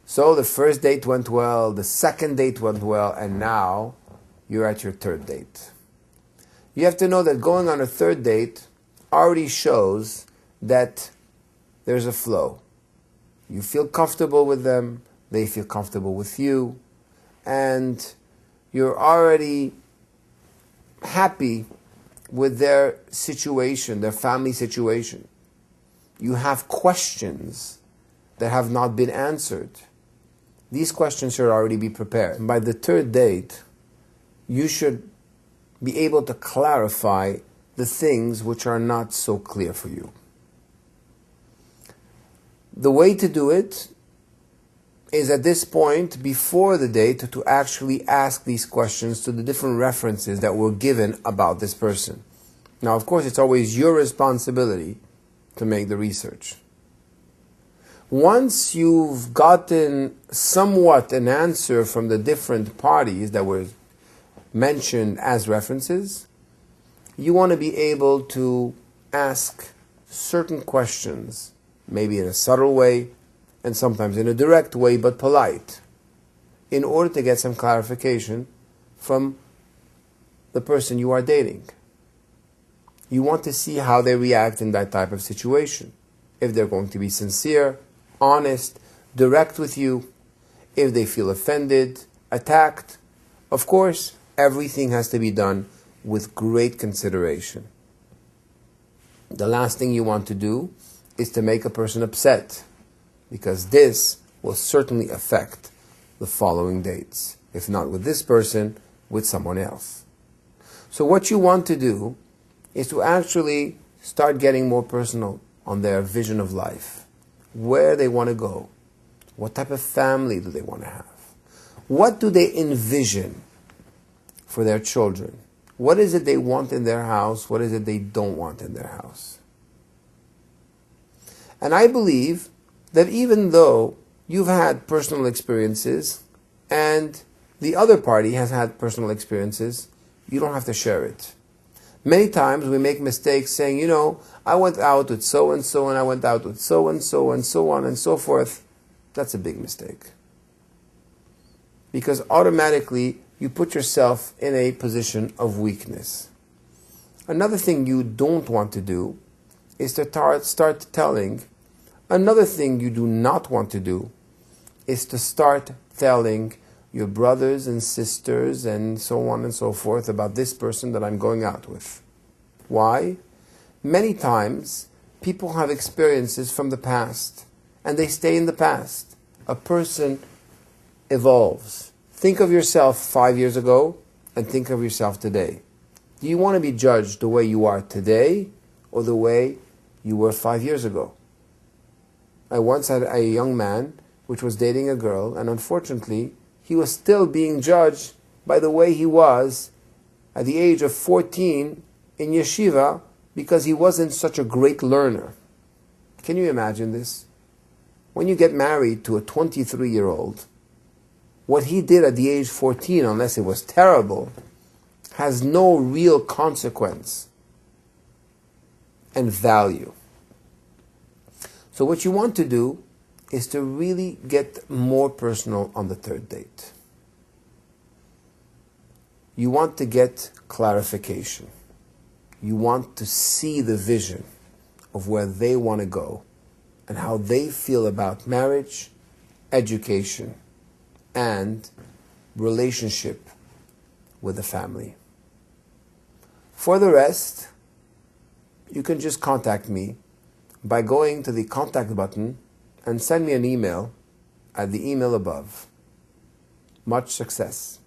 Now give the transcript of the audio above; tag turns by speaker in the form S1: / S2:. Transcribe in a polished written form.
S1: So the first date went well, the second date went well, and now you're at your third date. You have to know that going on a third date already shows that there's a flow. You feel comfortable with them, they feel comfortable with you, and you're already happy with their situation, their family situation. You have questions that have not been answered. These questions should already be prepared. And by the third date, you should be able to clarify the things which are not so clear for you. The way to do it is at this point, before the date, to actually ask these questions to the different references that were given about this person. Now, of course, it's always your responsibility to make the research. Once you've gotten somewhat an answer from the different parties that were mentioned as references, you want to be able to ask certain questions, maybe in a subtle way, and sometimes in a direct way, but polite, in order to get some clarification from the person you are dating. You want to see how they react in that type of situation. If they're going to be sincere, honest, direct with you, if they feel offended, attacked. Of course, everything has to be done with great consideration. The last thing you want to do is to make a person upset, because this will certainly affect the following dates. If not with this person, with someone else. So what you want to do is to actually start getting more personal on their vision of life. Where they want to go. What type of family do they want to have? What do they envision for their children? What is it they want in their house? What is it they don't want in their house? And I believe that even though you've had personal experiences and the other party has had personal experiences, you don't have to share it. Many times we make mistakes saying, I went out with so-and-so and I went out with so-and-so and so on and so forth. That's a big mistake. Because automatically you put yourself in a position of weakness. Another thing you don't want to do is to start telling. Another thing you do not want to do is to start telling your brothers and sisters and so on and so forth about this person that I'm going out with. Why? Many times people have experiences from the past and they stay in the past. A person evolves. Think of yourself 5 years ago and think of yourself today. Do you want to be judged the way you are today or the way you were 5 years ago? I once had a young man which was dating a girl, and unfortunately he was still being judged by the way he was at the age of 14 in yeshiva because he wasn't such a great learner. Can you imagine this? When you get married to a 23-year-old, what he did at the age 14, unless it was terrible, has no real consequence and value. So what you want to do is to really get more personal on the third date. You want to get clarification. You want to see the vision of where they want to go and how they feel about marriage, education, and relationship with the family. For the rest, you can just contact me by going to the contact button and send me an email at the email above. Much success.